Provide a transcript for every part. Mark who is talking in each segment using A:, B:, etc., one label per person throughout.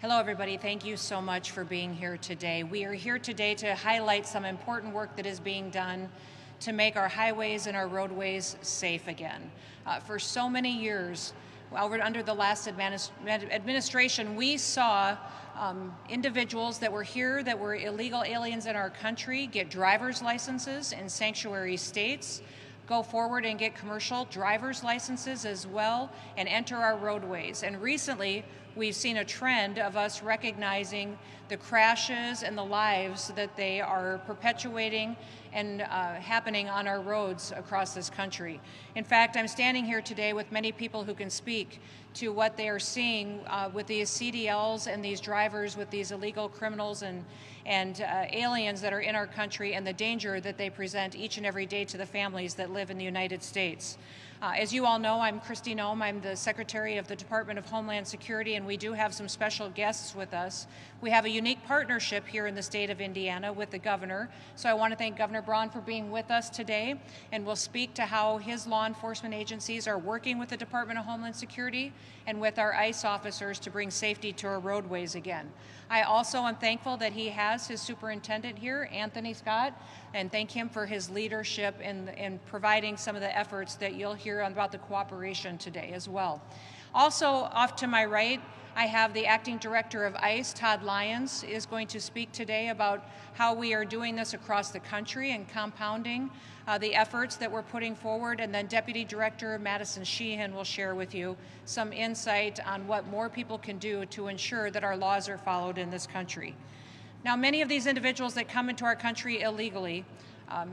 A: Hello, everybody. Thank you so much for being here today. We are here today to highlight some important work that is being done to make our highways and our roadways safe again. For so many years, under the last administration, we saw individuals that were here that were illegal aliens in our country get driver's licenses in sanctuary states, go forward and get commercial driver's licenses as well, and enter our roadways. And recently, we've seen a trend of us recognizing the crashes and the lives that they are perpetuating and happening on our roads across this country. In fact, I'm standing here today with many people who can speak to what they are seeing with these CDLs and these drivers with these illegal criminals and aliens that are in our country, and the danger that they present each and every day to the families that live in the United States. As you all know, I'm Kristi Noem. I'm the Secretary of the Department of Homeland Security, and we do have some special guests with us. We have a unique partnership here in the state of Indiana with the governor, so I want to thank Governor Braun for being with us today, and we'll speak to how his law enforcement agencies are working with the Department of Homeland Security and with our ICE officers to bring safety to our roadways again. I also am thankful that he has his superintendent here, Anthony Scott, and thank him for his leadership in providing some of the efforts that you'll hear about the cooperation today as well. Also, off to my right, I have the Acting Director of ICE, Todd Lyons, is going to speak today about how we are doing this across the country and compounding the efforts that we're putting forward. And then Deputy Director Madison Sheehan will share with you some insight on what more people can do to ensure that our laws are followed in this country. Now, many of these individuals that come into our country illegally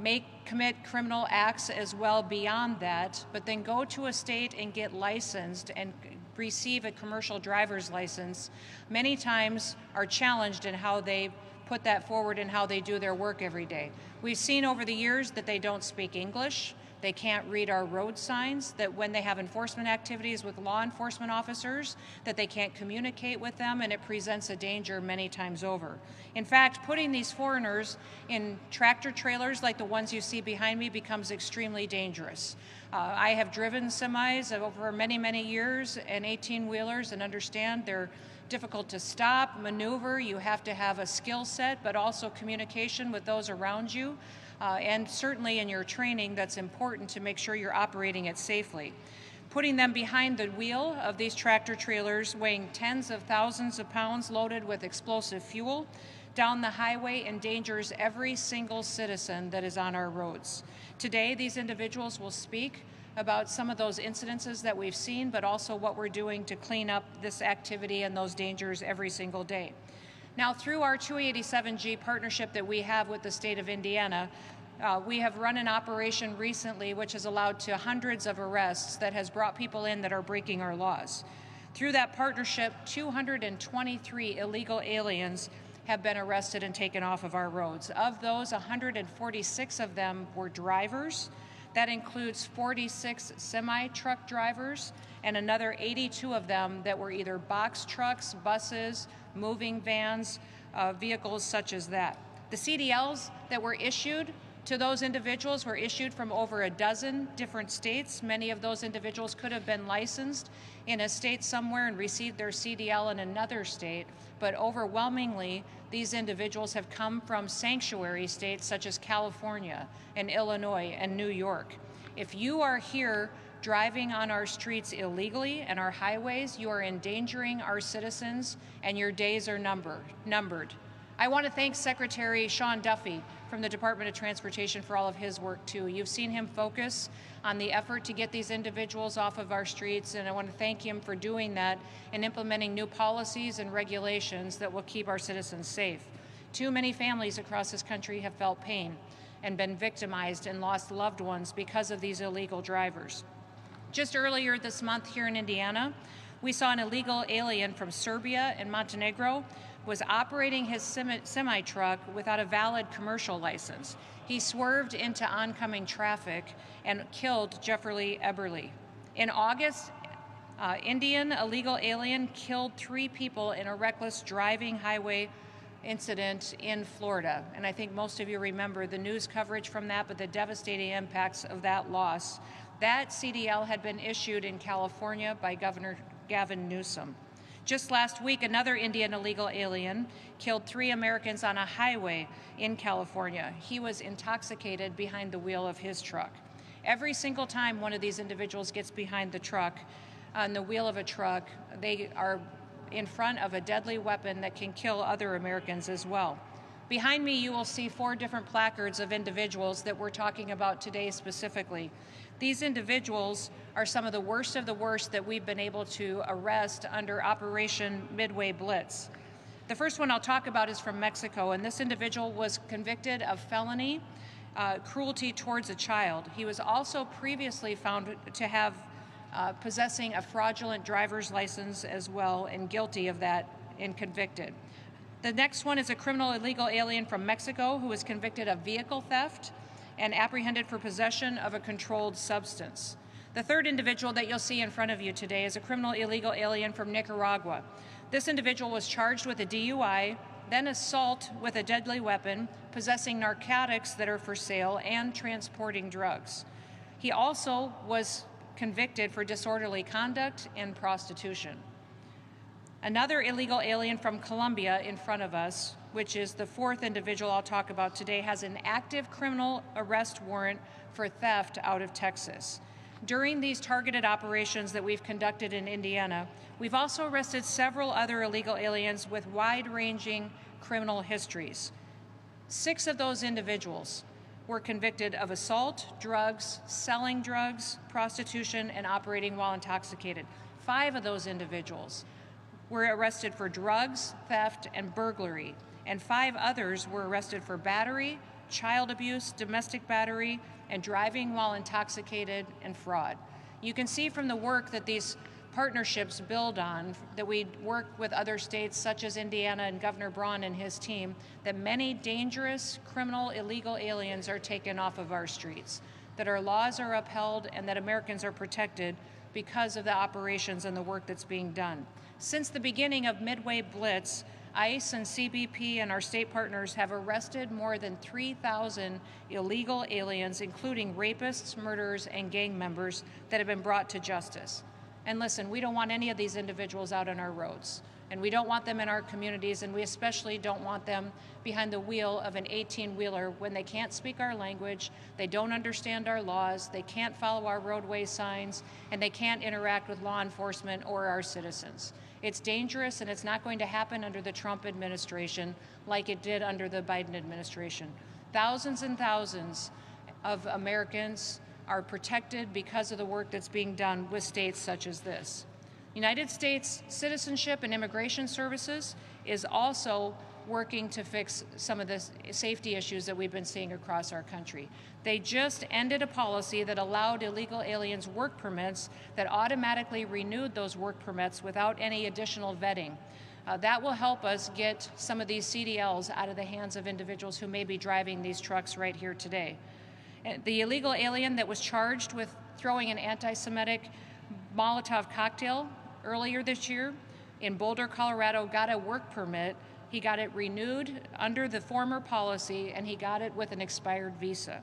A: may commit criminal acts as well beyond that, but then go to a state and get licensed and receive a commercial driver's license, many times are challenged in how they put that forward and how they do their work every day. We've seen over the years that they don't speak English, they can't read our road signs, that when they have enforcement activities with law enforcement officers, that they can't communicate with them, and it presents a danger many times over. In fact, putting these foreigners in tractor trailers like the ones you see behind me becomes extremely dangerous. I have driven semis over many, many years and 18-wheelers and understand they're difficult to stop, maneuver. You have to have a skill set, but also communication with those around you. And certainly in your training, that's important to make sure you're operating it safely. Putting them behind the wheel of these tractor trailers weighing tens of thousands of pounds loaded with explosive fuel down the highway endangers every single citizen that is on our roads. Today, these individuals will speak about some of those incidences that we've seen, but also what we're doing to clean up this activity and those dangers every single day. Now, through our 287G partnership that we have with the state of Indiana, we have run an operation recently which has allowed to hundreds of arrests that has brought people in that are breaking our laws. Through that partnership, 223 illegal aliens have been arrested and taken off of our roads. Of those, 146 of them were drivers. That includes 46 semi-truck drivers and another 82 of them that were either box trucks, buses, moving vans, vehicles such as that. The CDLs that were issued to those individuals were issued from over a dozen different states. Many of those individuals could have been licensed in a state somewhere and received their CDL in another state, but overwhelmingly, these individuals have come from sanctuary states such as California and Illinois and New York. If you are here driving on our streets illegally and our highways, you are endangering our citizens and your days are numbered. I want to thank Secretary Sean Duffy from the Department of Transportation for all of his work too. You've seen him focus on the effort to get these individuals off of our streets, and I want to thank him for doing that and implementing new policies and regulations that will keep our citizens safe. Too many families across this country have felt pain and been victimized and lost loved ones because of these illegal drivers. Just earlier this month here in Indiana, we saw an illegal alien from Serbia and Montenegro was operating his semi-truck without a valid commercial license. He swerved into oncoming traffic and killed Jeffrey Eberly. In August, Indian illegal alien killed 3 people in a reckless driving highway incident in Florida. And I think most of you remember the news coverage from that, but the devastating impacts of that loss. That CDL had been issued in California by Governor Gavin Newsom. Just last week, another Indian illegal alien killed 3 Americans on a highway in California. He was intoxicated behind the wheel of his truck. Every single time one of these individuals gets behind the truck, on the wheel of a truck, they are in front of a deadly weapon that can kill other Americans as well. Behind me, you will see 4 different placards of individuals that we're talking about today specifically. These individuals are some of the worst that we've been able to arrest under Operation Midway Blitz. The first one I'll talk about is from Mexico, and this individual was convicted of felony cruelty towards a child. He was also previously found to have possessing a fraudulent driver's license as well, and guilty of that and convicted. The next one is a criminal illegal alien from Mexico who was convicted of vehicle theft and apprehended for possession of a controlled substance. The third individual that you'll see in front of you today is a criminal illegal alien from Nicaragua. This individual was charged with a DUI, then assault with a deadly weapon, possessing narcotics that are for sale, and transporting drugs. He also was convicted for disorderly conduct and prostitution. Another illegal alien from Colombia in front of us, which is the 4th individual I'll talk about today, has an active criminal arrest warrant for theft out of Texas. During these targeted operations that we've conducted in Indiana, we've also arrested several other illegal aliens with wide-ranging criminal histories. 6 of those individuals were convicted of assault, drugs, selling drugs, prostitution, and operating while intoxicated. 5 of those individuals were arrested for drugs, theft, and burglary, and 5 others were arrested for battery, child abuse, domestic battery, and driving while intoxicated, and fraud. You can see from the work that these partnerships build on, that we work with other states such as Indiana and Governor Braun and his team, that many dangerous criminal illegal aliens are taken off of our streets, that our laws are upheld, and that Americans are protected because of the operations and the work that's being done. Since the beginning of Midway Blitz, ICE and CBP and our state partners have arrested more than 3,000 illegal aliens, including rapists, murderers, and gang members that have been brought to justice. And listen, we don't want any of these individuals out on our roads, and we don't want them in our communities, and we especially don't want them behind the wheel of an 18-wheeler when they can't speak our language, they don't understand our laws, they can't follow our roadway signs, and they can't interact with law enforcement or our citizens. It's dangerous, and it's not going to happen under the Trump administration like it did under the Biden administration. Thousands and thousands of Americans are protected because of the work that's being done with states such as this. United States Citizenship and Immigration Services is also working to fix some of the safety issues that we've been seeing across our country. They just ended a policy that allowed illegal aliens work permits that automatically renewed those work permits without any additional vetting. That will help us get some of these CDLs out of the hands of individuals who may be driving these trucks right here today. The illegal alien that was charged with throwing an anti-Semitic Molotov cocktail earlier this year in Boulder, Colorado, got a work permit. He got it renewed under the former policy, and he got it with an expired visa.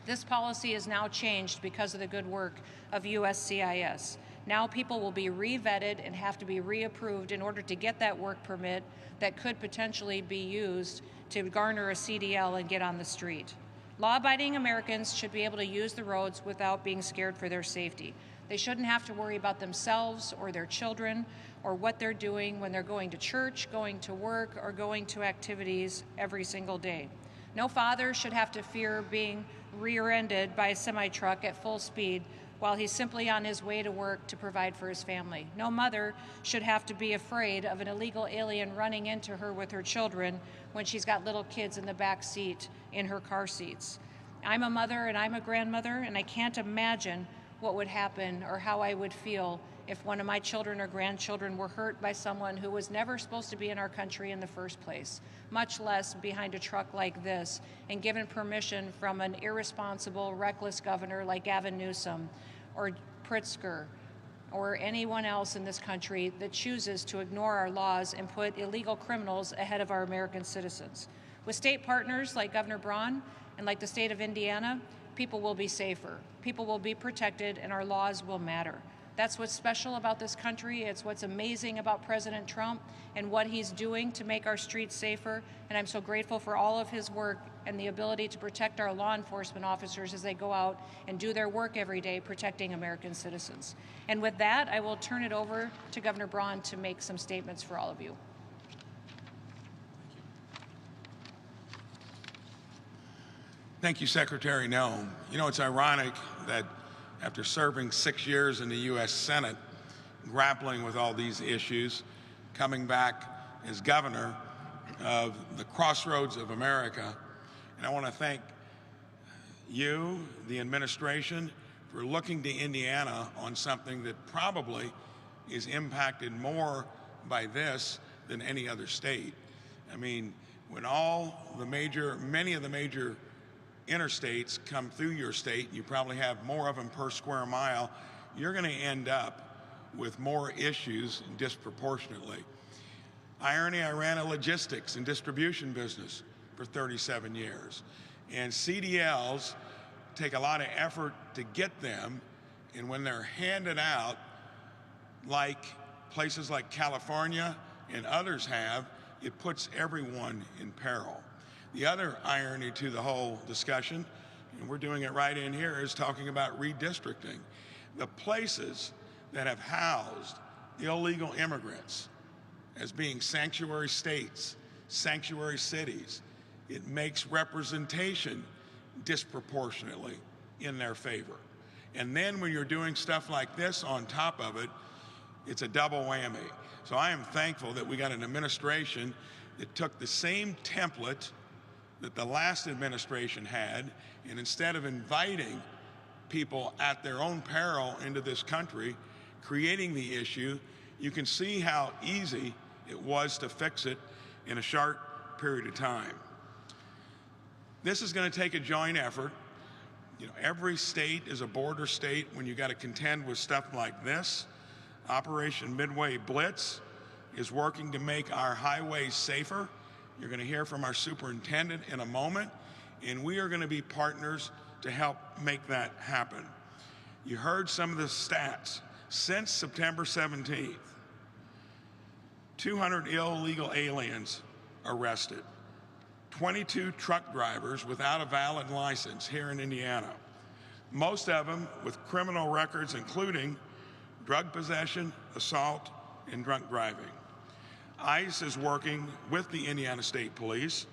A: This policy is now changed because of the good work of USCIS. Now people will be re-vetted and have to be reapproved in order to get that work permit that could potentially be used to garner a CDL and get on the street. Law-abiding Americans should be able to use the roads without being scared for their safety. They shouldn't have to worry about themselves or their children or what they're doing when they're going to church, going to work, or going to activities every single day. No father should have to fear being rear-ended by a semi-truck at full speed while he's simply on his way to work to provide for his family. No mother should have to be afraid of an illegal alien running into her with her children when she's got little kids in the back seat in her car seats. I'm a mother and I'm a grandmother, and I can't imagine what would happen or how I would feel if one of my children or grandchildren were hurt by someone who was never supposed to be in our country in the first place, much less behind a truck like this and given permission from an irresponsible, reckless governor like Gavin Newsom or Pritzker or anyone else in this country that chooses to ignore our laws and put illegal criminals ahead of our American citizens. With state partners like Governor Braun and like the state of Indiana, people will be safer, people will be protected, and our laws will matter. That's what's special about this country. It's what's amazing about President Trump and what he's doing to make our streets safer. And I'm so grateful for all of his work and the ability to protect our law enforcement officers as they go out and do their work every day protecting American citizens. And with that, I will turn it over to Governor Braun to make some statements for all of you.
B: Thank you, Secretary Noem. You know, it's ironic that after serving 6 years in the U.S. Senate, grappling with all these issues, coming back as governor of the crossroads of America, and I want to thank you, the administration, for looking to Indiana on something that probably is impacted more by this than any other state. I mean, when many of the major interstates come through your state, you probably have more of them per square mile, you're going to end up with more issues disproportionately. Irony, I ran a logistics and distribution business for 37 years. And CDLs take a lot of effort to get them, and when they're handed out, like places like California and others have, it puts everyone in peril. The other irony to the whole discussion, and we're doing it right in here, is talking about redistricting. The places that have housed illegal immigrants as being sanctuary states, sanctuary cities, it makes representation disproportionately in their favor. And then when you're doing stuff like this on top of it, it's a double whammy. So I am thankful that we got an administration that took the same template that the last administration had, and instead of inviting people at their own peril into this country, creating the issue, you can see how easy it was to fix it in a short period of time. This is going to take a joint effort. You know, every state is a border state when you got to contend with stuff like this. Operation Midway Blitz is working to make our highways safer. You're going to hear from our superintendent in a moment, and we are going to be partners to help make that happen. You heard some of the stats. Since September 17th, 200 illegal aliens arrested, 22 truck drivers without a valid license here in Indiana, most of them with criminal records including drug possession, assault, and drunk driving. ICE is working with the Indiana State Police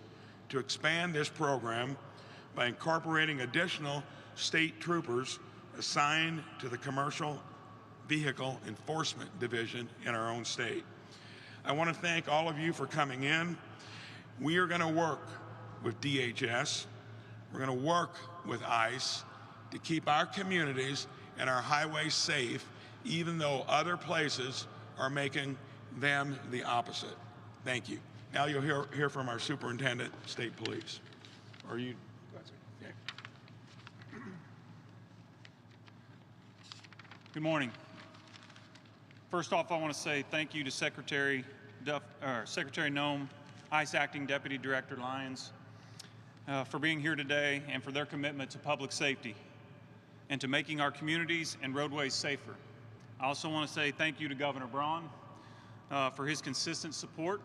B: to expand this program by incorporating additional state troopers assigned to the Commercial Vehicle Enforcement Division in our own state. I want to thank all of you for coming in. We are going to work with DHS. We're going to work with ICE to keep our communities and our highways safe, even though other places are making them the opposite. Thank you. Now you'll hear from our Superintendent, State Police. Are you? Okay.
C: Good morning. First off, I want to say thank you to Secretary Noem, ICE Acting Deputy Director Lyons, for being here today and for their commitment to public safety and to making our communities and roadways safer. I also want to say thank you to Governor Braun for his consistent support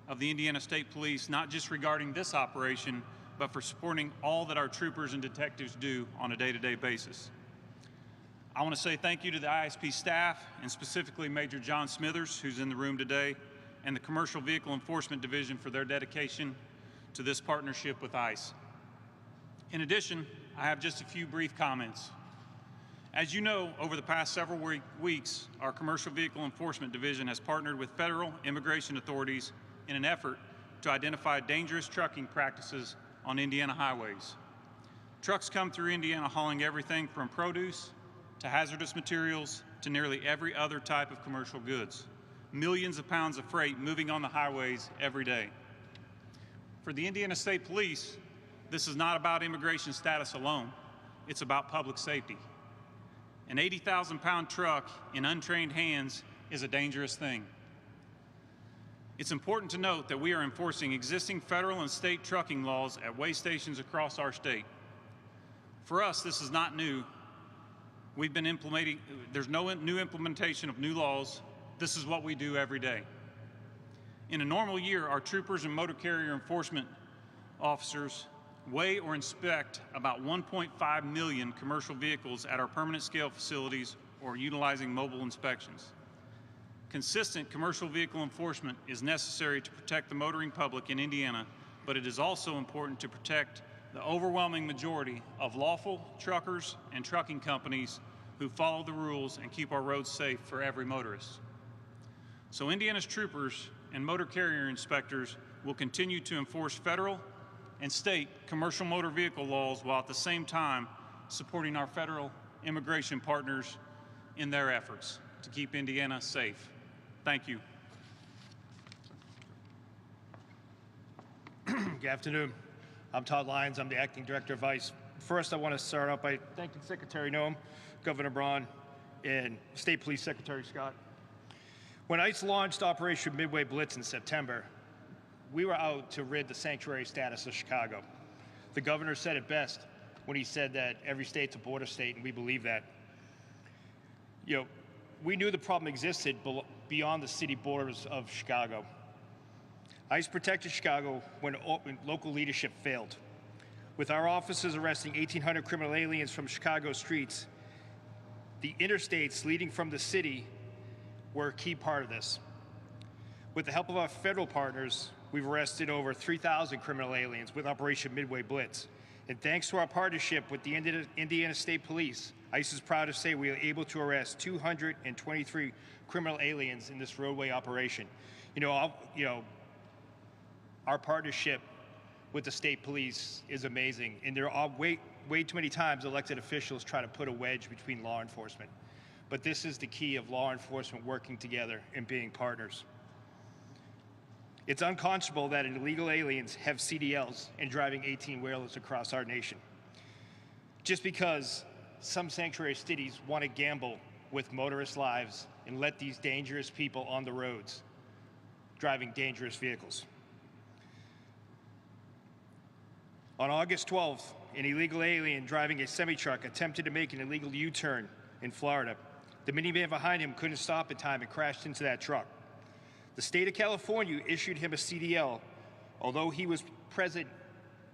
C: of the Indiana State Police, not just regarding this operation, but for supporting all that our troopers and detectives do on a day-to-day basis. I want to say thank you to the ISP staff, and specifically Major John Smithers, who's in the room today, and the Commercial Vehicle Enforcement Division for their dedication to this partnership with ICE. In addition, I have just a few brief comments. As you know, over the past several weeks, our Commercial Vehicle Enforcement Division has partnered with federal immigration authorities in an effort to identify dangerous trucking practices on Indiana highways. Trucks come through Indiana hauling everything from produce to hazardous materials to nearly every other type of commercial goods. Millions of pounds of freight moving on the highways every day. For the Indiana State Police, this is not about immigration status alone. It's about public safety. An 80,000-pound truck in untrained hands is a dangerous thing. It's important to note that we are enforcing existing federal and state trucking laws at weigh stations across our state. For us, this is not new, There's no new implementation of new laws. This is what we do every day. In a normal year, our troopers and motor carrier enforcement officers weigh or inspect about 1.5 million commercial vehicles at our permanent scale facilities or utilizing mobile inspections. Consistent commercial vehicle enforcement is necessary to protect the motoring public in Indiana, but it is also important to protect the overwhelming majority of lawful truckers and trucking companies who follow the rules and keep our roads safe for every motorist. So Indiana's troopers and motor carrier inspectors will continue to enforce federal and state commercial motor vehicle laws while at the same time supporting our federal immigration partners in their efforts to keep Indiana safe. Thank you.
D: Good afternoon. I'm Todd Lyons. I'm the Acting Director of ICE. First, I want to start out by thanking Secretary Noem, Governor Braun, and State Police Secretary Scott. When ICE launched Operation Midway Blitz in September, we were out to rid the sanctuary status of Chicago. The governor said it best when he said that every state's a border state, and we believe that. We knew the problem existed beyond the city borders of Chicago. ICE protected Chicago when local leadership failed. With our officers arresting 1,800 criminal aliens from Chicago streets, the interstates leading from the city were a key part of this. With the help of our federal partners, we've arrested over 3,000 criminal aliens with Operation Midway Blitz. And thanks to our partnership with the Indiana State Police, ICE is proud to say we were able to arrest 223 criminal aliens in this roadway operation. Our partnership with the state police is amazing, and there are way too many times elected officials try to put a wedge between law enforcement. But this is the key of law enforcement working together and being partners. It's unconscionable that illegal aliens have CDLs and driving 18-wheelers across our nation. Just because some sanctuary cities want to gamble with motorist lives and let these dangerous people on the roads driving dangerous vehicles. On August 12th, an illegal alien driving a semi-truck attempted to make an illegal U-turn in Florida. The minivan behind him couldn't stop in time and crashed into that truck. The state of California issued him a CDL, although he was present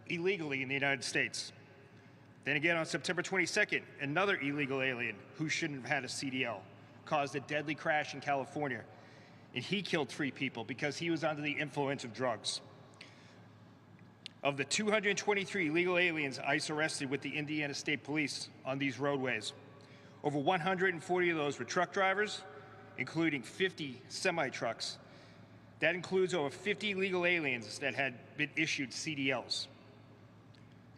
D: illegally in the United States. Then again, on September 22nd, another illegal alien who shouldn't have had a CDL caused a deadly crash in California, and he killed 3 people because he was under the influence of drugs. Of the 223 illegal aliens ICE arrested with the Indiana State Police on these roadways, over 140 of those were truck drivers, including 50 semi-trucks. That includes over 50 illegal aliens that had been issued CDLs.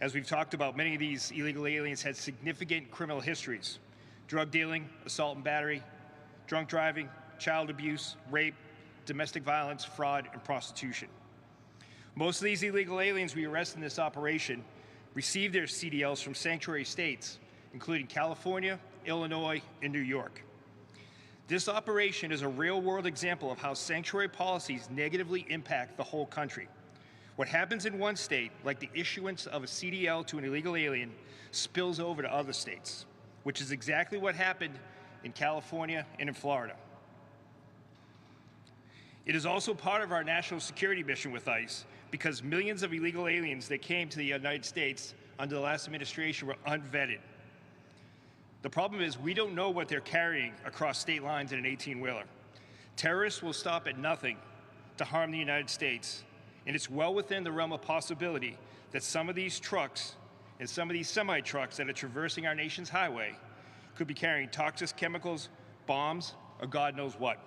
D: As we've talked about, many of these illegal aliens had significant criminal histories: drug dealing, assault and battery, drunk driving, child abuse, rape, domestic violence, fraud, and prostitution. Most of these illegal aliens we arrested in this operation received their CDLs from sanctuary states, including California, Illinois, and New York. This operation is a real-world example of how sanctuary policies negatively impact the whole country. What happens in one state, like the issuance of a CDL to an illegal alien, spills over to other states, which is exactly what happened in California and in Florida. It is also part of our national security mission with ICE because millions of illegal aliens that came to the United States under the last administration were unvetted. The problem is we don't know what they're carrying across state lines in an 18-wheeler. Terrorists will stop at nothing to harm the United States, and it's well within the realm of possibility that some of these trucks and some of these semi-trucks that are traversing our nation's highway could be carrying toxic chemicals, bombs, or God knows what.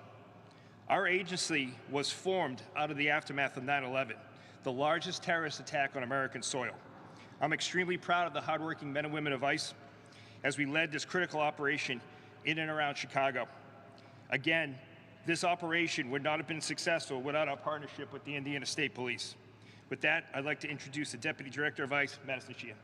D: Our agency was formed out of the aftermath of 9/11, the largest terrorist attack on American soil. I'm extremely proud of the hardworking men and women of ICE as we led this critical operation in and around Chicago. Again, this operation would not have been successful without our partnership with the Indiana State Police. With that, I'd like to introduce the Deputy Director of ICE, Madison Sheehan.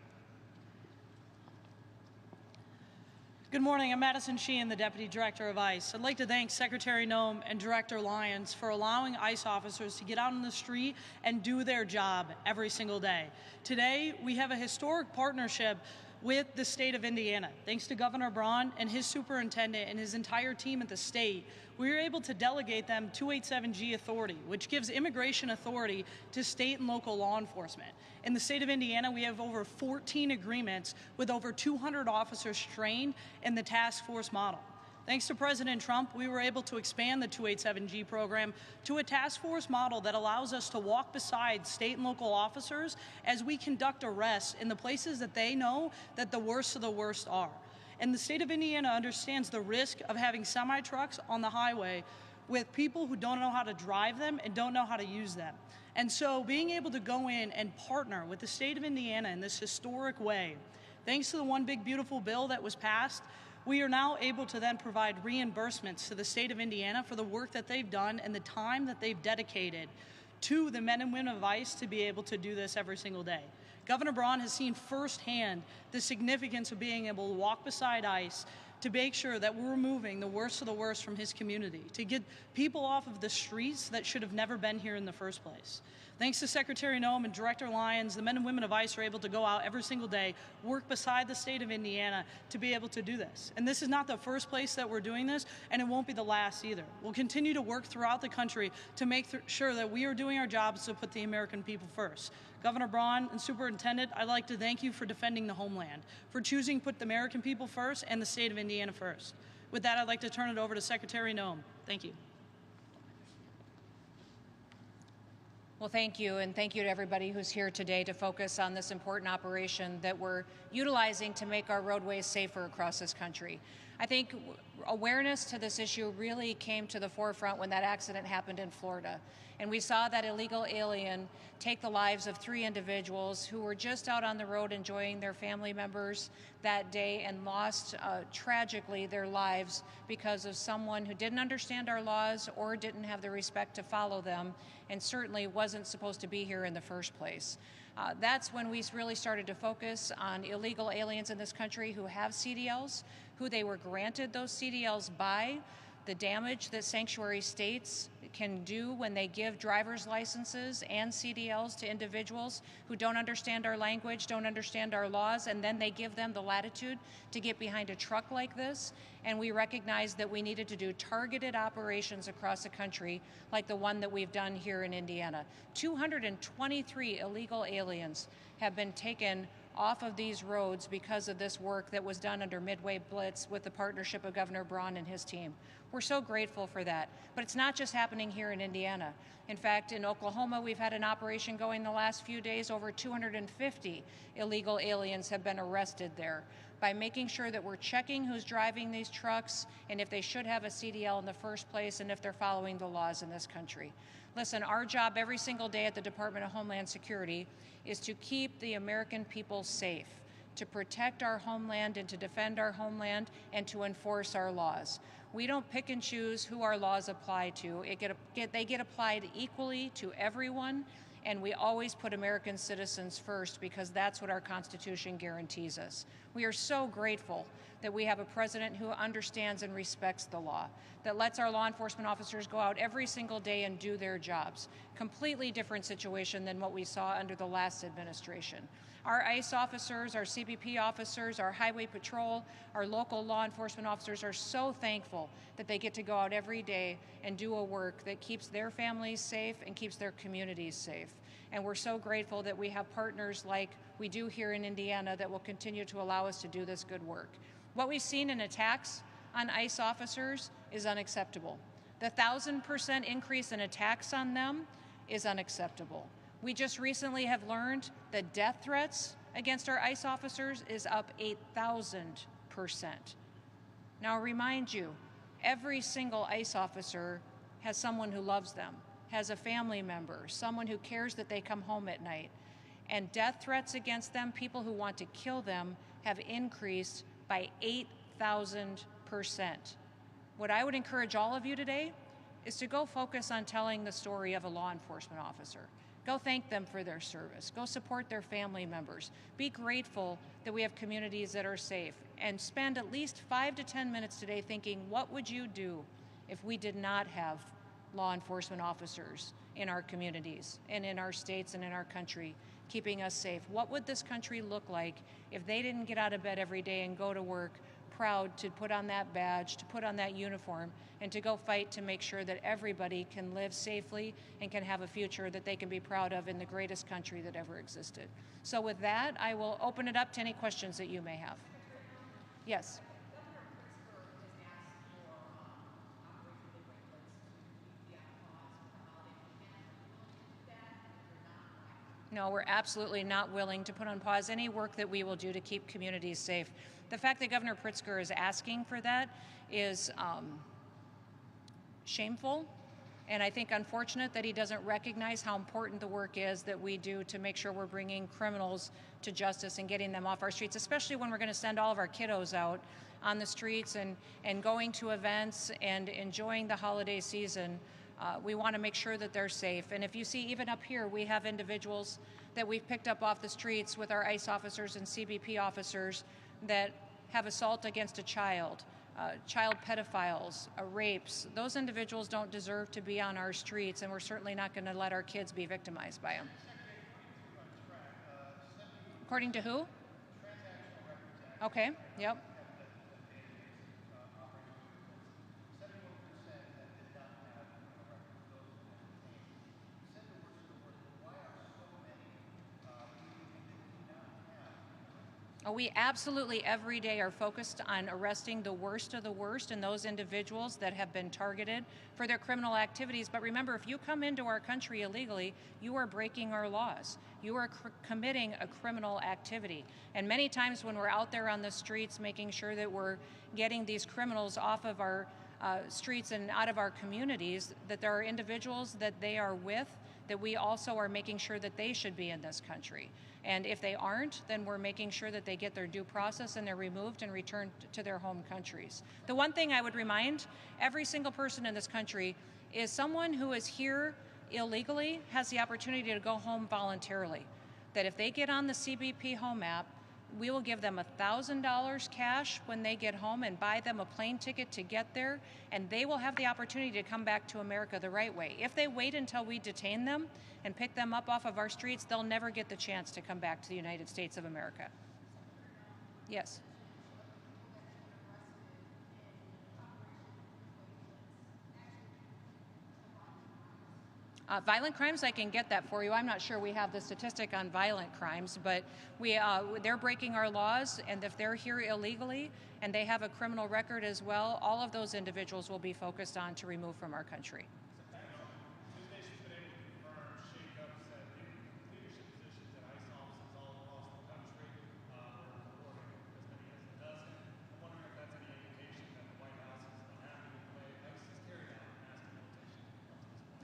E: Good morning, I'm Madison Sheehan, the Deputy Director of ICE. I'd like to thank Secretary Noem and Director Lyons for allowing ICE officers to get out on the street and do their job every single day. Today, we have a historic partnership with the state of Indiana. Thanks to Governor Braun and his superintendent and his entire team at the state, we were able to delegate them 287G authority, which gives immigration authority to state and local law enforcement. In the state of Indiana, we have over 14 agreements with over 200 officers trained in the task force model. Thanks to President Trump, we were able to expand the 287G program to a task force model that allows us to walk beside state and local officers as we conduct arrests in the places that they know that the worst of the worst are. And the state of Indiana understands the risk of having semi-trucks on the highway with people who don't know how to drive them and don't know how to use them. And so being able to go in and partner with the state of Indiana in this historic way, thanks to the One Big Beautiful Bill that was passed, we are now able to then provide reimbursements to the state of Indiana for the work that they've done and the time that they've dedicated to the men and women of ICE to be able to do this every single day. Governor Braun has seen firsthand the significance of being able to walk beside ICE to make sure that we're removing the worst of the worst from his community, to get people off of the streets that should have never been here in the first place. Thanks to Secretary Noem and Director Lyons, the men and women of ICE are able to go out every single day, work beside the state of Indiana to be able to do this. And this is not the first place that we're doing this, and it won't be the last either. We'll continue to work throughout the country to make sure that we are doing our jobs to put the American people first. Governor Braun and Superintendent, I'd like to thank you for defending the homeland, for choosing to put the American people first and the state of Indiana first. With that, I'd like to turn it over to Secretary Noem. Thank you.
A: Well, thank you, and thank you to everybody who's here today to focus on this important operation that we're utilizing to make our roadways safer across this country. I think awareness to this issue really came to the forefront when that accident happened in Florida. And we saw that illegal alien take the lives of 3 individuals who were just out on the road enjoying their family members that day and lost tragically their lives because of someone who didn't understand our laws or didn't have the respect to follow them and certainly wasn't supposed to be here in the first place. That's when we really started to focus on illegal aliens in this country who have CDLs, who they were granted those CDLs by, the damage that sanctuary states can do when they give driver's licenses and CDLs to individuals who don't understand our language, don't understand our laws, and then they give them the latitude to get behind a truck like this. And we recognized that we needed to do targeted operations across the country like the one that we've done here in Indiana. 223 illegal aliens have been taken off of these roads because of this work that was done under Midway Blitz with the partnership of Governor Braun and his team. We're so grateful for that. But it's not just happening here in Indiana. In fact, in Oklahoma, we've had an operation going the last few days. Over 250 illegal aliens have been arrested there by making sure that we're checking who's driving these trucks and if they should have a CDL in the first place and if they're following the laws in this country. Listen, our job every single day at the Department of Homeland Security is to keep the American people safe, to protect our homeland and to defend our homeland and to enforce our laws. We don't pick and choose who our laws apply to. They get applied equally to everyone, and we always put American citizens first because that's what our Constitution guarantees us. We are so grateful that we have a president who understands and respects the law, that lets our law enforcement officers go out every single day and do their jobs. Completely different situation than what we saw under the last administration. Our ICE officers, our CBP officers, our highway patrol, our local law enforcement officers are so thankful that they get to go out every day and do a work that keeps their families safe and keeps their communities safe. And we're so grateful that we have partners like we do here in Indiana that will continue to allow us to do this good work. What we've seen in attacks on ICE officers is unacceptable. The 1,000% increase in attacks on them is unacceptable. We just recently have learned that death threats against our ICE officers is up 8,000%. Now, I'll remind you, every single ICE officer has someone who loves them, has a family member, someone who cares that they come home at night. And death threats against them, people who want to kill them, have increased by 8,000%. What I would encourage all of you today is to go focus on telling the story of a law enforcement officer. Go thank them for their service. Go support their family members. Be grateful that we have communities that are safe. And spend at least 5 to 10 minutes today thinking, what would you do if we did not have law enforcement officers in our communities and in our states and in our country, keeping us safe. What would this country look like if they didn't get out of bed every day and go to work proud to put on that badge, to put on that uniform, and to go fight to make sure that everybody can live safely and can have a future that they can be proud of in the greatest country that ever existed. So with that, I will open it up to any questions that you may have. Yes. No, we're absolutely not willing to put on pause any work that we will do to keep communities safe. The fact that Governor Pritzker is asking for that is shameful, and I think unfortunate that he doesn't recognize how important the work is that we do to make sure we're bringing criminals to justice and getting them off our streets, especially when we're going to send all of our kiddos out on the streets and going to events and enjoying the holiday season. We want to make sure that they're safe. And if you see, even up here, we have individuals that we've picked up off the streets with our ICE officers and CBP officers that have assault against a child pedophiles, rapes. Those individuals don't deserve to be on our streets, and we're certainly not going to let our kids be victimized by them. According to who? Okay, yep. We absolutely every day are focused on arresting the worst of the worst and those individuals that have been targeted for their criminal activities. But remember, if you come into our country illegally, you are breaking our laws. You are committing a criminal activity. And many times when we're out there on the streets making sure that we're getting these criminals off of our streets and out of our communities, that there are individuals that they are with that we also are making sure that they should be in this country. And if they aren't, then we're making sure that they get their due process and they're removed and returned to their home countries. The one thing I would remind every single person in this country is someone who is here illegally has the opportunity to go home voluntarily. That if they get on the CBP Home app, we will give them $1,000 cash when they get home and buy them a plane ticket to get there, and they will have the opportunity to come back to America the right way. If they wait until we detain them and pick them up off of our streets, they'll never get the chance to come back to the United States of America. Yes. Violent crimes, I can get that for you. I'm not sure we have the statistic on violent crimes, but they're breaking our laws, and if they're here illegally and they have a criminal record as well, all of those individuals will be focused on to remove from our country.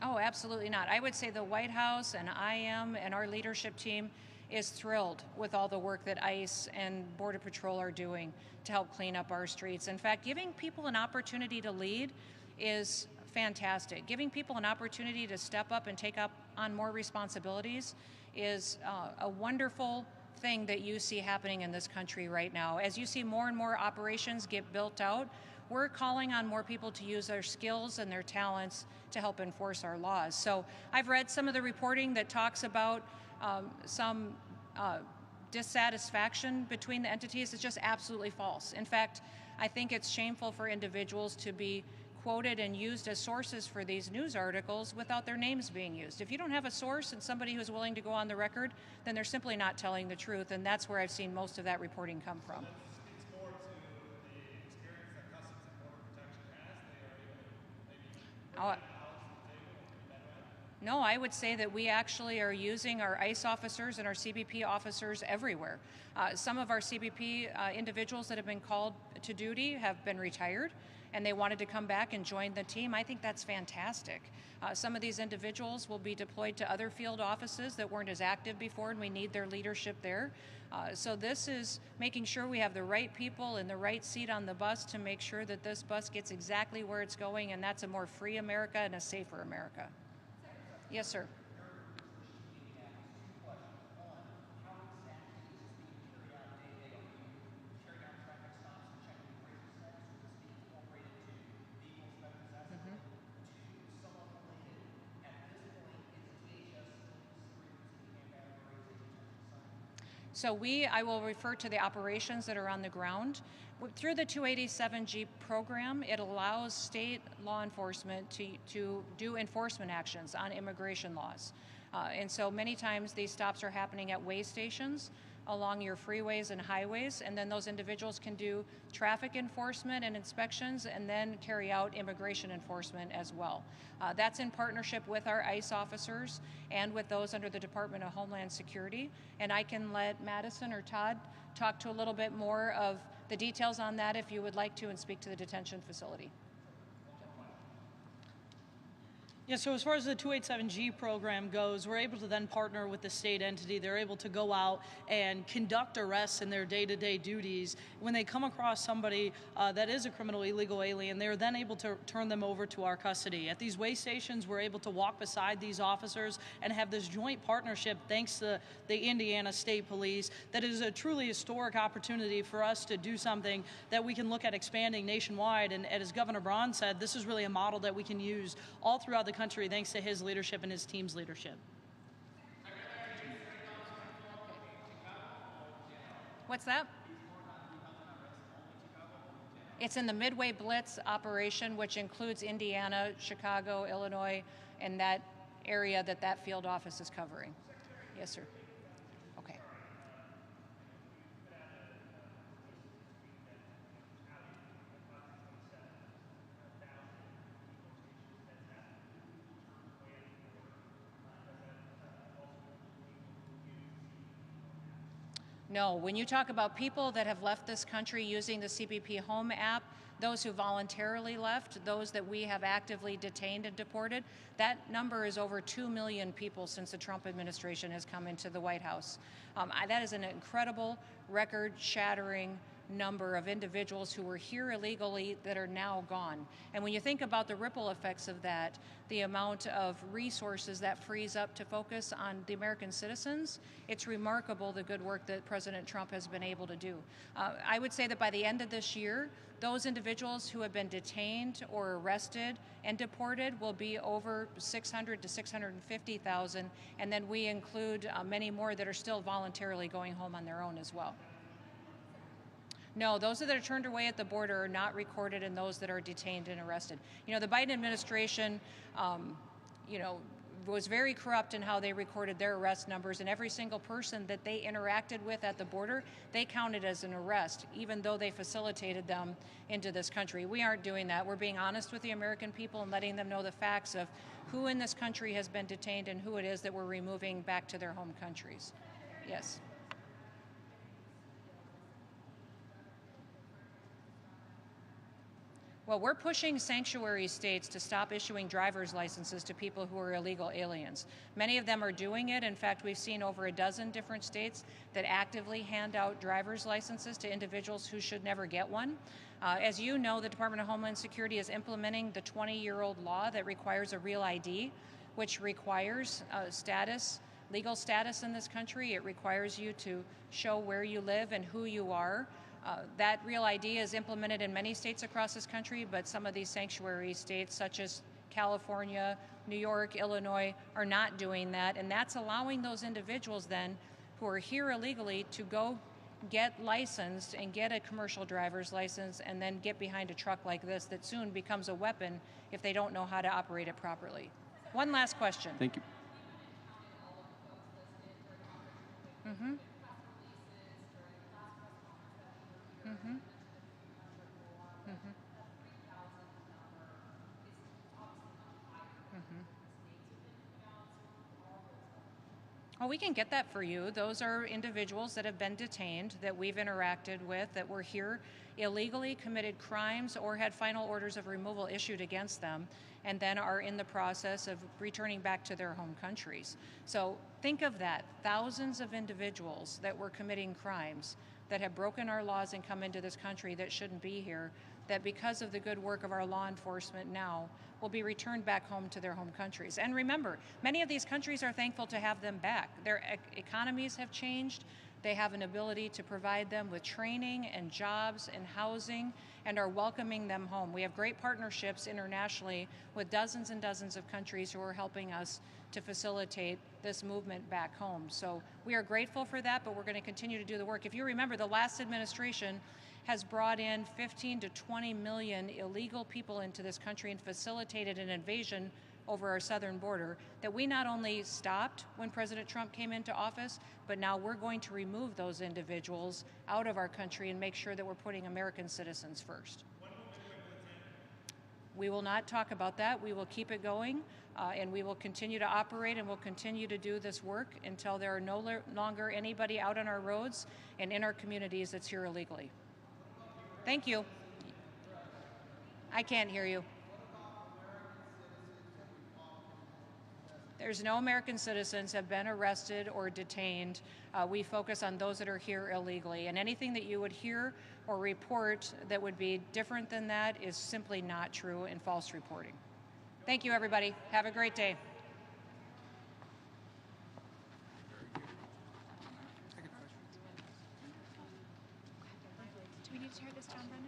A: Oh, absolutely not. I would say the White House and I am and our leadership team is thrilled with all the work that ICE and Border Patrol are doing to help clean up our streets. In fact, giving people an opportunity to lead is fantastic. Giving people an opportunity to step up and take up on more responsibilities is a wonderful thing that you see happening in this country right now. As you see more and more operations get built out, we're calling on more people to use their skills and their talents to help enforce our laws. So I've read some of the reporting that talks about some dissatisfaction between the entities. It's just absolutely false. In fact, I think it's shameful for individuals to be quoted and used as sources for these news articles without their names being used. If you don't have a source and somebody who's willing to go on the record, then they're simply not telling the truth, and that's where I've seen most of that reporting come from. No, I would say that we actually are using our ICE officers and our CBP officers everywhere. Some of our CBP individuals that have been called to duty have been retired, and they wanted to come back and join the team. I think that's fantastic. Some of these individuals will be deployed to other field offices that weren't as active before, and we need their leadership there. So this is making sure we have the right people in the right seat on the bus to make sure that this bus gets exactly where it's going, and that's a more free America and a safer America. Yes, sir. So I will refer to the operations that are on the ground. Through the 287G program, it allows state law enforcement to do enforcement actions on immigration laws. And so many times these stops are happening at way stations along your freeways and highways, and then those individuals can do traffic enforcement and inspections and then carry out immigration enforcement as well. That's in partnership with our ICE officers and with those under the Department of Homeland Security. And I can let Madison or Todd talk to a little bit more of the details on that if you would like to, and speak to the detention facility.
E: Yeah, so as far as the 287G program goes, we're able to then partner with the state entity. They're able to go out and conduct arrests in their day-to-day duties. When they come across somebody that is a criminal illegal alien, they're then able to turn them over to our custody. At these way stations, we're able to walk beside these officers and have this joint partnership, thanks to the Indiana State Police, that is a truly historic opportunity for us to do something that we can look at expanding nationwide. And as Governor Braun said, this is really a model that we can use all throughout the country thanks to his leadership and his team's leadership.
A: What's that? It's in the Midway Blitz operation, which includes Indiana, Chicago, Illinois, and that area that field office is covering. Yes, sir. Okay. No, when you talk about people that have left this country using the CBP Home app, those who voluntarily left, those that we have actively detained and deported, that number is over 2 million people since the Trump administration has come into the White House. That is an incredible, record-shattering number of individuals who were here illegally that are now gone. And when you think about the ripple effects of that, the amount of resources that frees up to focus on the American citizens, it's remarkable the good work that President Trump has been able to do. I would say that by the end of this year, those individuals who have been detained or arrested and deported will be over 600 to 650,000, and then we include many more that are still voluntarily going home on their own as well. No, those that are turned away at the border are not recorded in those that are detained and arrested. You know, the Biden administration, was very corrupt in how they recorded their arrest numbers, and every single person that they interacted with at the border, they counted as an arrest, even though they facilitated them into this country. We aren't doing that. We're being honest with the American people and letting them know the facts of who in this country has been detained and who it is that we're removing back to their home countries. Yes. Well, we're pushing sanctuary states to stop issuing driver's licenses to people who are illegal aliens. Many of them are doing it. In fact, we've seen over a dozen different states that actively hand out driver's licenses to individuals who should never get one. As you know, the Department of Homeland Security is implementing the 20-year-old law that requires a real ID, which requires legal status in this country. It requires you to show where you live and who you are. That real ID is implemented in many states across this country, but some of these sanctuary states, such as California, New York, Illinois, are not doing that. And that's allowing those individuals then who are here illegally to go get licensed and get a commercial driver's license and then get behind a truck like this that soon becomes a weapon if they don't know how to operate it properly. One last question.
F: Thank you.
A: Mm-hmm. Mm-hmm. Mm-hmm. Mm-hmm. Oh, we can get that for you. Those are individuals that have been detained, that we've interacted with, that were here illegally, committed crimes, or had final orders of removal issued against them, and then are in the process of returning back to their home countries. So think of that. Thousands of individuals that were committing crimes, that have broken our laws and come into this country that shouldn't be here, that because of the good work of our law enforcement now will be returned back home to their home countries. And remember, many of these countries are thankful to have them back. Their economies have changed. They have an ability to provide them with training and jobs and housing and are welcoming them home. We have great partnerships internationally with dozens and dozens of countries who are helping us to facilitate this movement back home. So we are grateful for that, but we're going to continue to do the work. If you remember, the last administration has brought in 15 to 20 million illegal people into this country and facilitated an invasion over our southern border that we not only stopped when President Trump came into office, but now we're going to remove those individuals out of our country and make sure that we're putting American citizens first. We will not talk about that. We will keep it going, and we will continue to operate, and we'll continue to do this work until there are no longer anybody out on our roads and in our communities that's here illegally. Thank you. I can't hear you. There's no American citizens have been arrested or detained. We focus on those that are here illegally, and anything that you would hear or report that would be different than that is simply not true and false reporting. Thank you, everybody. Have a great day.
F: Do we need to hear this, John Brennan?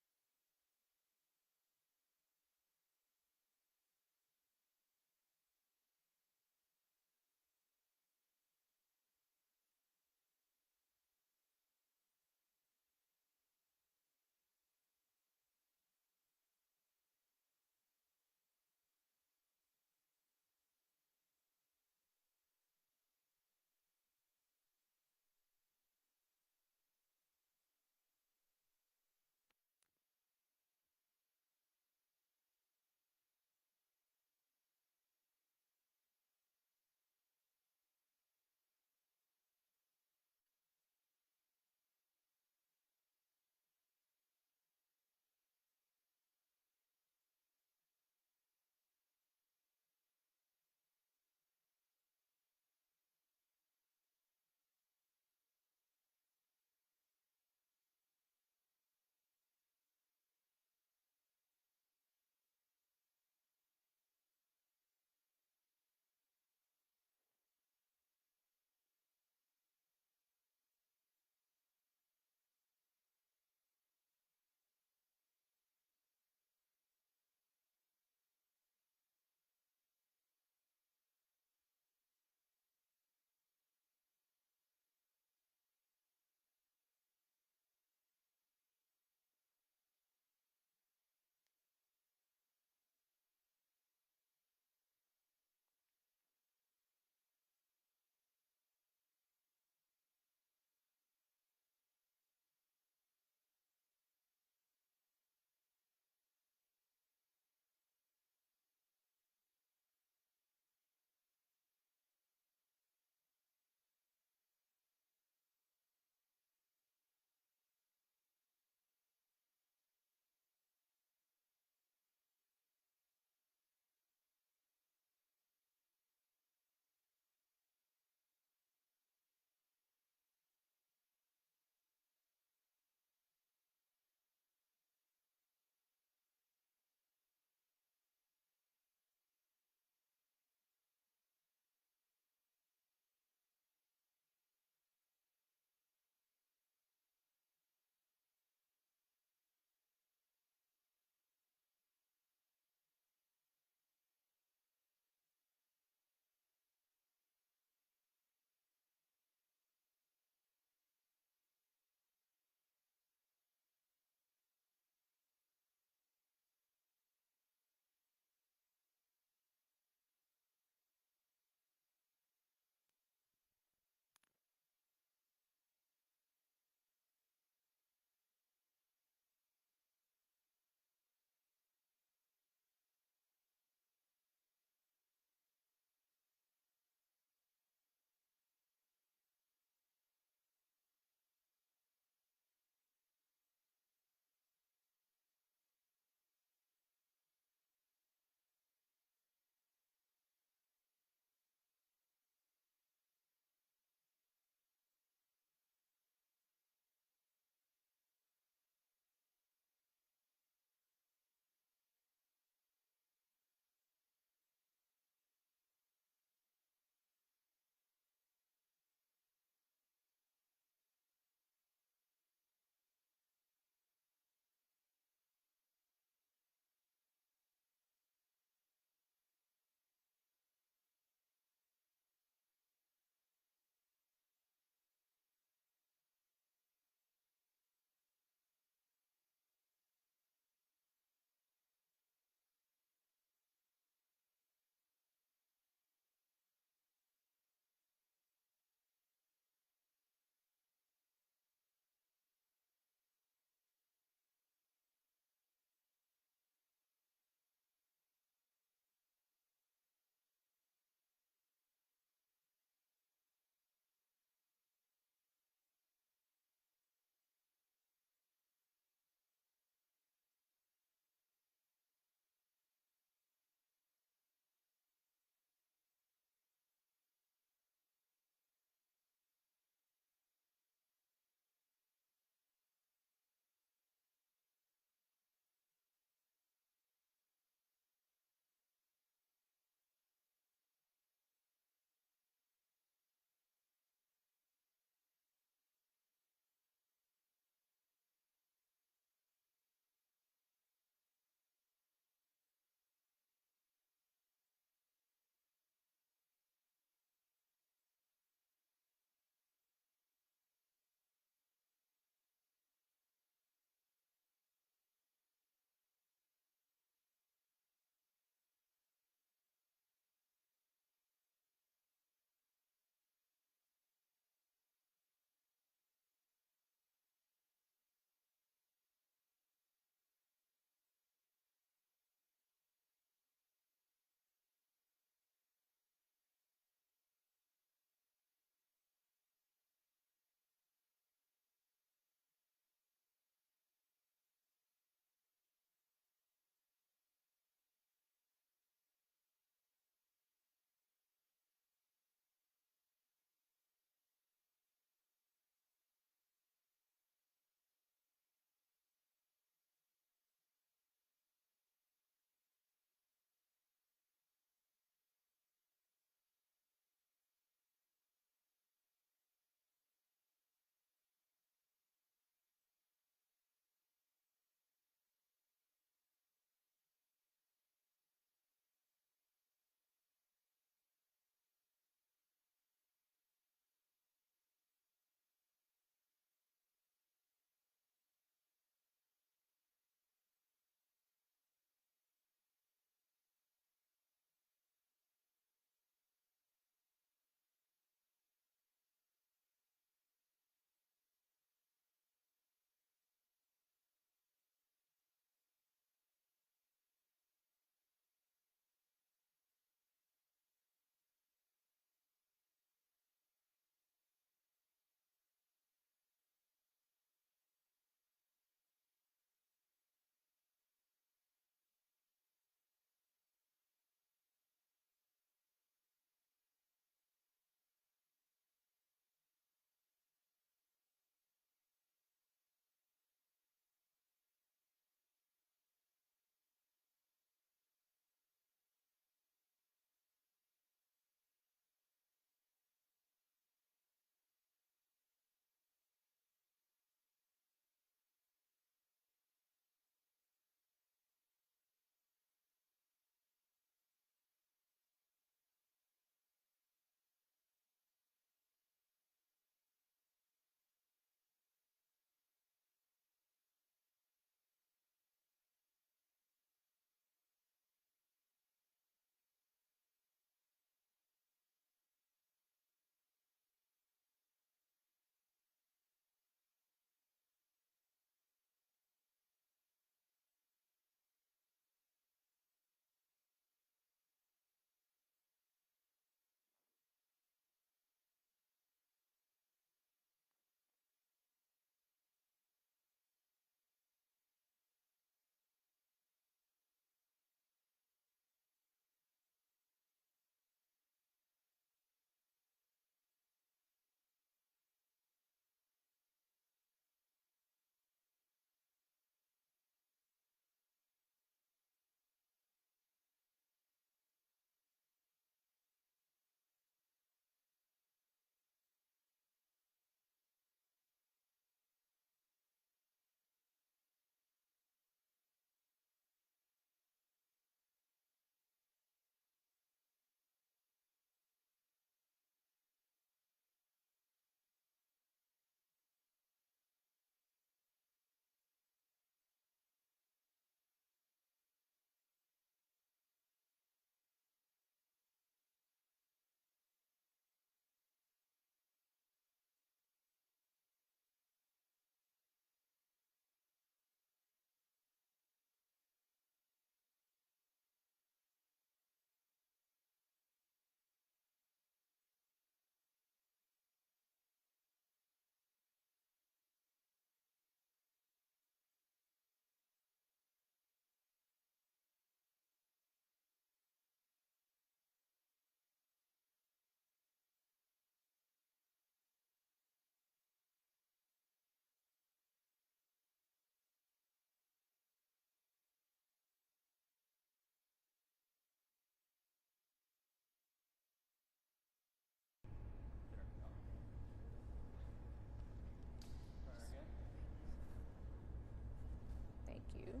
A: you.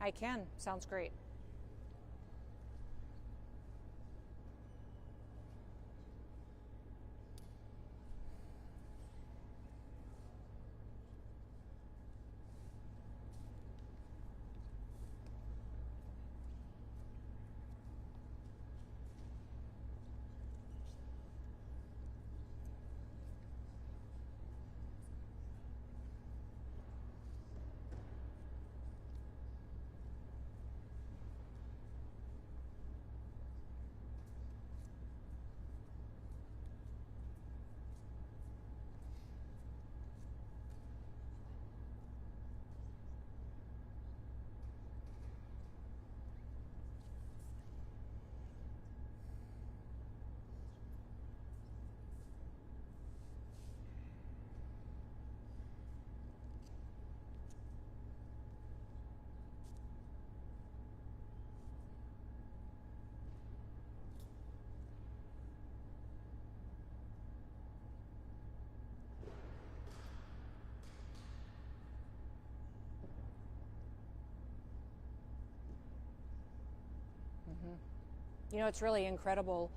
A: I can. Sounds great. You know, it's really incredible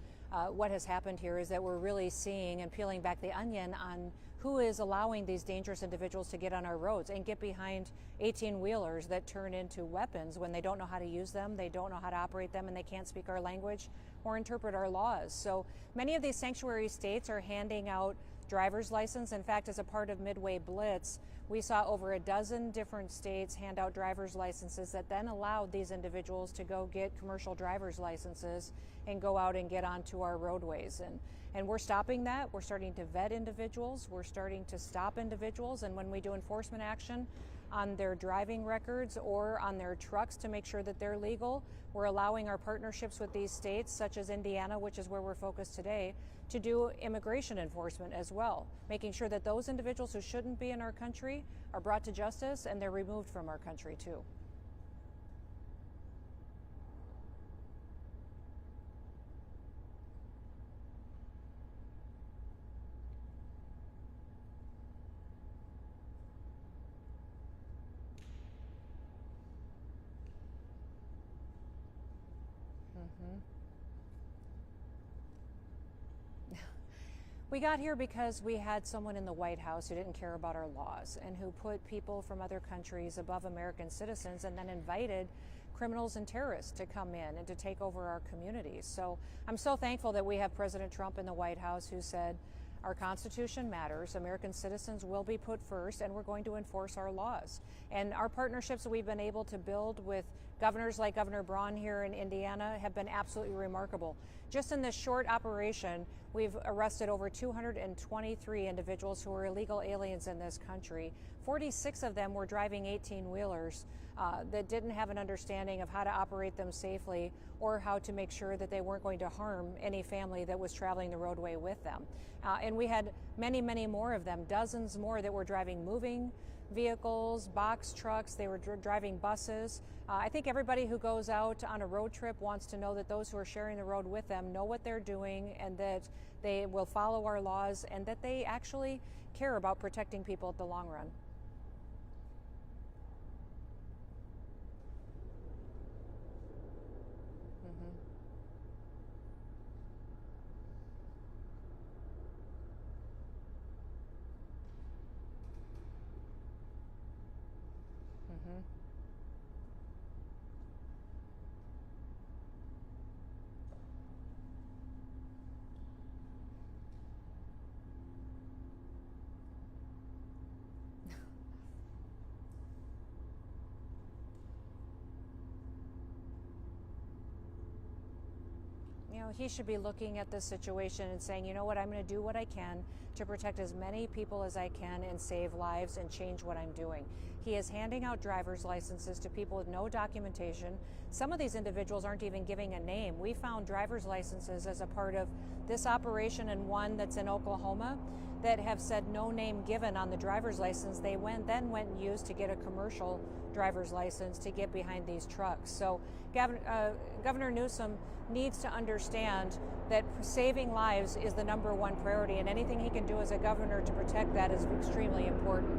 A: what has happened here is that we're really seeing and peeling back the onion on who is allowing these dangerous individuals to get on our roads and get behind 18-wheelers that turn into weapons when they don't know how to use them, they don't know how to operate them, and they can't speak our language or interpret our laws. So many of these sanctuary states are handing out driver's license. In fact, as a part of Midway Blitz, we saw over a dozen different states hand out driver's licenses that then allowed these individuals to go get commercial driver's licenses and go out and get onto our roadways. And we're stopping that. We're starting to vet individuals. We're starting to stop individuals. And when we do enforcement action on their driving records or on their trucks to make sure that they're legal, we're allowing our partnerships with these states, such as Indiana, which is where we're focused today, to do immigration enforcement as well, making sure that those individuals who shouldn't be in our country are brought to justice and they're removed from our country too. We got here because we had someone in the White House who didn't care about our laws and who put people from other countries above American citizens and then invited criminals and terrorists to come in and to take over our communities. So I'm so thankful that we have President Trump in the White House who said, our Constitution matters, American citizens will be put first, and we're going to enforce our laws. And our partnerships that we've been able to build with governors like Governor Braun here in Indiana have been absolutely remarkable. Just in this short operation, we've arrested over 223 individuals who are illegal aliens in this country. 46 of them were driving 18-wheelers that didn't have an understanding of how to operate them safely or how to make sure that they weren't going to harm any family that was traveling the roadway with them. And we had many, many more of them, dozens more that were driving moving vehicles, box trucks, they were driving buses. I think everybody who goes out on a road trip wants to know that those who are sharing the road with them know what they're doing and that they will follow our laws and that they actually care about protecting people at the long run. You know, he should be looking at this situation and saying, you know what, I'm going to do what I can to protect as many people as I can and save lives and change what I'm doing. He is handing out driver's licenses to people with no documentation. Some of these individuals aren't even giving a name. We found driver's licenses as a part of this operation and one that's in Oklahoma that have said no name given on the driver's license. They then went and used to get a commercial driver's license to get behind these trucks. So Governor Newsom needs to understand that saving lives is the #1 priority, and anything he can do as a governor to protect that is extremely important.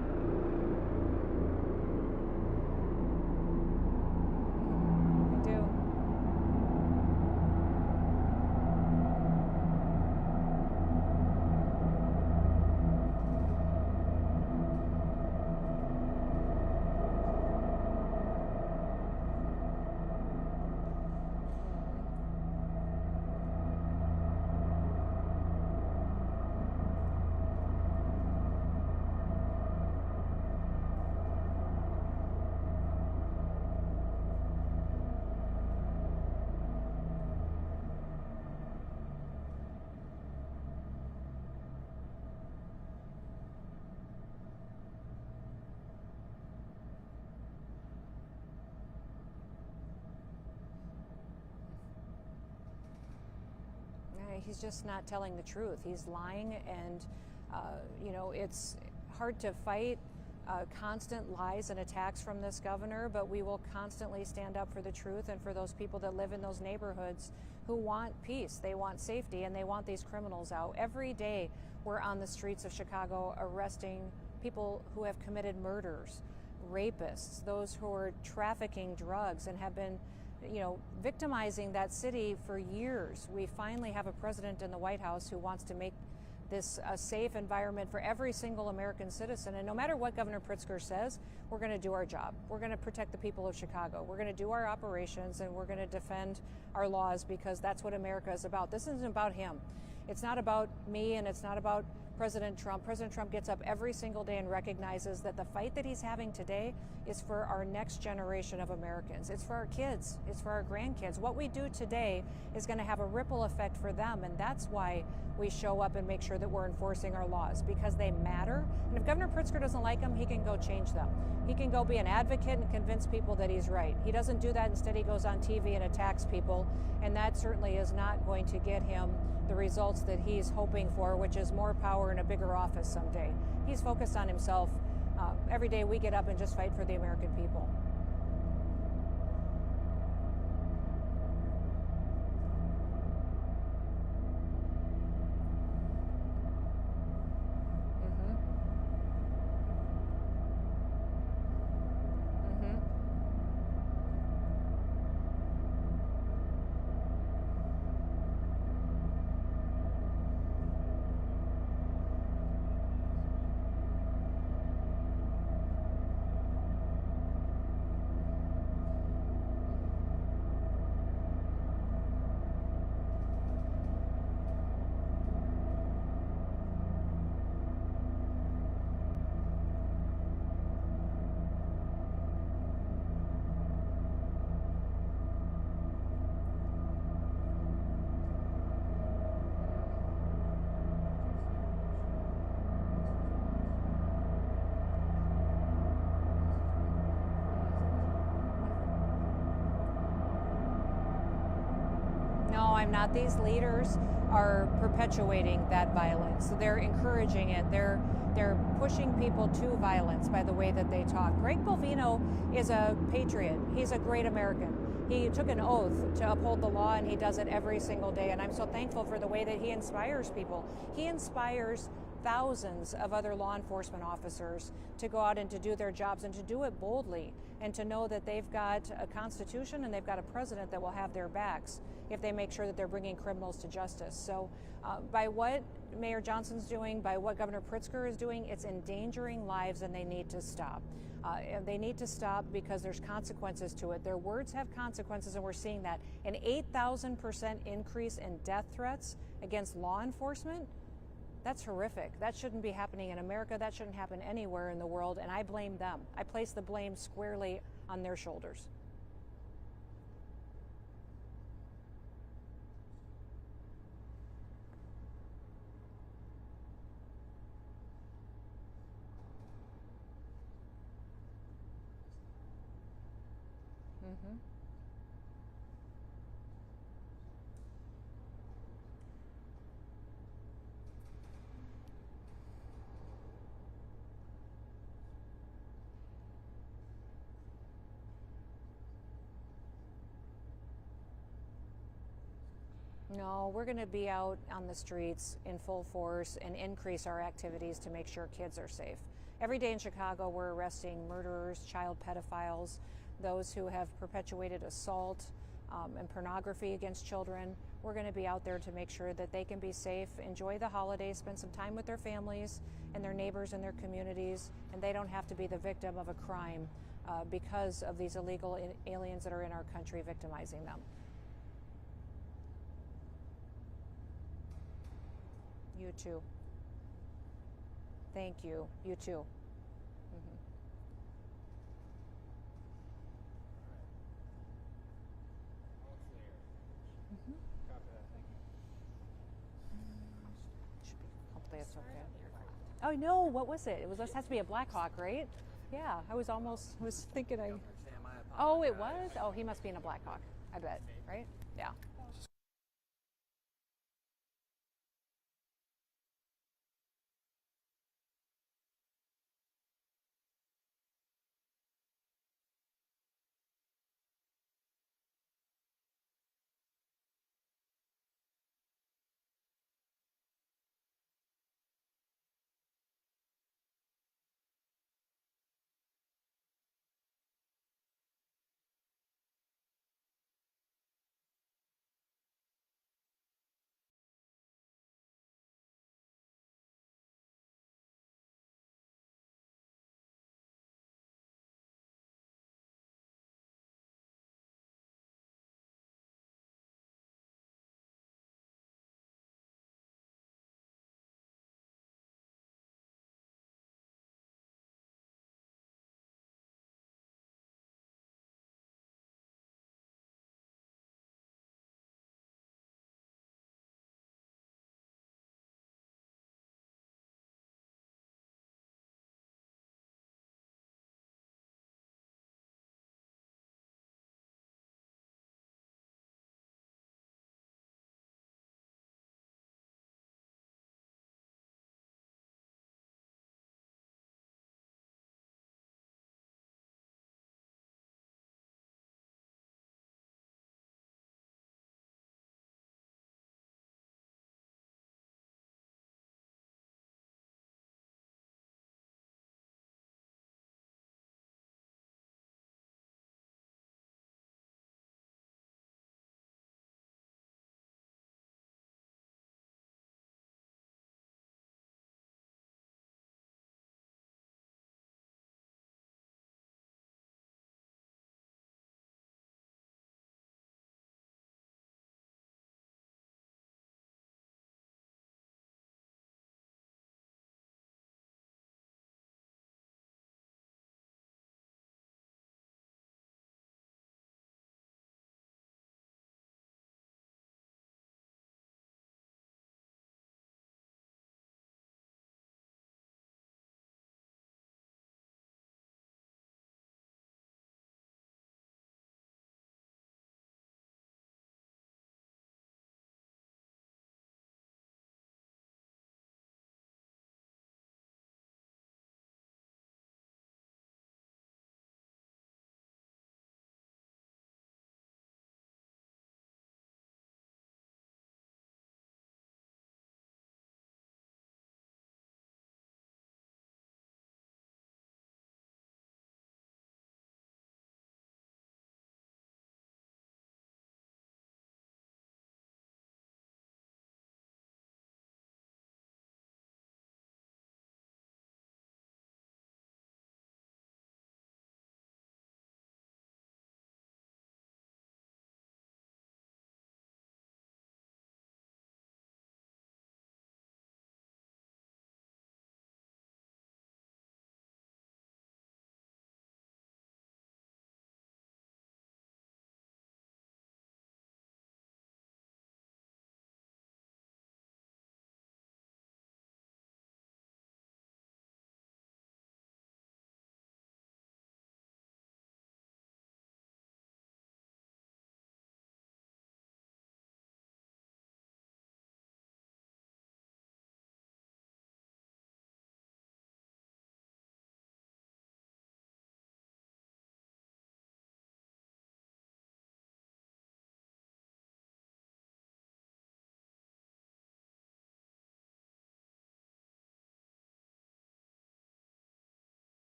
F: he's just not telling the truth. He's lying, and it's hard to fight constant lies and attacks from this governor, but we will constantly stand up for the truth and for those people that live in those neighborhoods who want peace, they want safety, and they want these criminals out. Every day we're on the streets of Chicago arresting people who have committed murders, rapists, those who are trafficking drugs and have been victimizing that city for years. We finally have a president in the White House who wants to make this a safe environment for every single American citizen. And no matter what Governor Pritzker says, we're going to do our job. We're going to protect the people of Chicago. We're going to do our operations, and we're going to defend our laws, because that's what America is about. This isn't about him. It's not about me, and it's not about President Trump. President Trump gets up every single day and recognizes that the fight that he's having today is for our next generation of Americans. It's for our kids. It's for our grandkids. What we do today is going to have a ripple effect for them, and that's why we show up and make sure that we're enforcing our laws, because they matter. And if Governor Pritzker doesn't like them, he can go change them. He can go be an advocate and convince people that he's right. He doesn't do that. Instead, he goes on TV and attacks people, and that certainly is not going to get him the results that he's hoping for, which is more power and a bigger office someday. He's focused on himself. Every day we get up and just fight for the American people. No, I'm not. These leaders are perpetuating that violence. They're encouraging it. They're pushing people to violence by the way that they talk. Greg Bovino is a patriot. He's a great American. He took an oath to uphold the law, and he does it every single day. And I'm so thankful for the way that he inspires people. He inspires thousands of other law enforcement officers to go out and to do their jobs, and to do it boldly, and to know that they've got a constitution and they've got a president that will have their backs if they make sure that they're bringing criminals to justice. So by what Mayor Johnson's doing, by what Governor Pritzker is doing, it's endangering lives, and they need to stop. They need to stop because there's consequences to it. Their words have consequences, and we're seeing that. An 8,000% increase in death threats against law enforcement. That's horrific. That shouldn't be happening in America. That shouldn't happen anywhere in the world, and I blame them. I place the blame squarely on their shoulders. Mm-hmm. No, we're going to be out on the streets in full force and increase our activities to make sure kids are safe. Every day in Chicago, we're arresting murderers, child pedophiles, those who have perpetuated assault and pornography against children. We're going to be out there to make sure that they can be safe, enjoy the holidays, spend some time with their families and their neighbors and their communities, and they don't have to be the victim of a crime because of these illegal aliens that are in our country victimizing them. You too. Thank you. You too. Mm-hmm. Mm-hmm. Should be. Hopefully it's okay. Oh no! What was it? It has to be a Black Hawk, right? Yeah. I was thinking. Oh, it was. Oh, he must be in a Black Hawk. I bet. Right? Yeah.